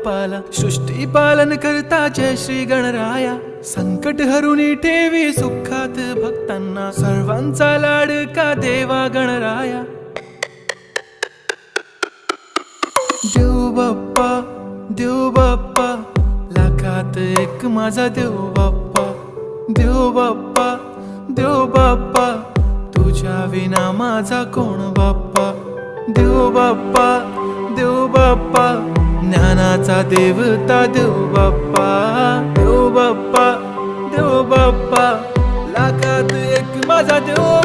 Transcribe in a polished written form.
बाप्पाला. सृष्टी पालन करता जय श्री गणराया. संकट हरुनी ठेवी सुखात भक्तांना. सर्वांचा लाडका देवा गणराया. देव बाप्पा, देव बाप्पा, लाखात एक माझा देव बाप्पा. देव बाप्पा, देव बाप्पा, तुझ्या विना माझा कोण बाप्पा. देव बाप्पा, देव बाप्पा, ज्ञानाचा देवता देव बाप्पा. देव बाप्पा, देव बाप्पा, लाखात एक माझा देव